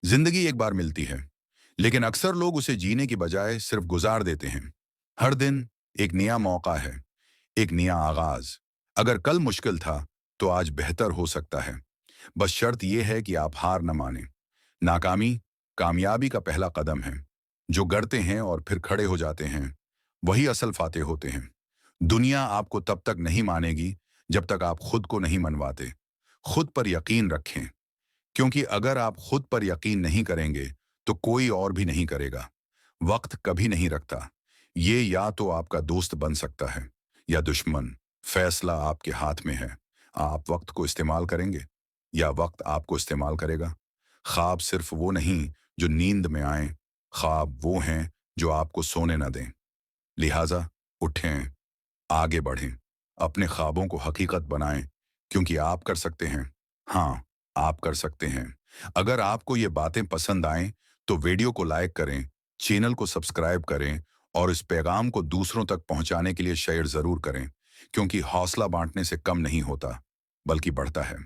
जिंदगी एक बार मिलती है, लेकिन अक्सर लोग उसे जीने की बजाय सिर्फ गुजार देते हैं। हर दिन एक नया मौका है, एक नया आगाज। अगर कल मुश्किल था, तो आज बेहतर हो सकता है। बस शर्त यह है कि आप हार न मानें। नाकामी कामयाबी का पहला कदम है। जो डरते हैं और फिर खड़े हो जाते हैं, वही असल फातेह होते हैं। दुनिया आपको तब तक नहीं मानेगी जब तक आप खुद को नहीं मनवाते। खुद पर यकीन रखें, क्योंकि अगर आप खुद पर यकीन नहीं करेंगे तो कोई और भी नहीं करेगा। वक्त कभी नहीं रखता। ये या तो आपका दोस्त बन सकता है या दुश्मन। फैसला आपके हाथ में है। आप वक्त को इस्तेमाल करेंगे या वक्त आपको इस्तेमाल करेगा। ख्वाब सिर्फ वो नहीं जो नींद में आए, ख्वाब वो हैं जो आपको सोने न दें। लिहाजा उठें, आगे बढ़ें, अपने ख्वाबों को हकीकत बनाएं, क्योंकि आप कर सकते हैं। हाँ, आप कर सकते हैं। अगर आपको ये बातें पसंद आएं, तो वीडियो को लाइक करें, चैनल को सब्सक्राइब करें और इस पैगाम को दूसरों तक पहुंचाने के लिए शेयर जरूर करें, क्योंकि हौसला बांटने से कम नहीं होता, बल्कि बढ़ता है।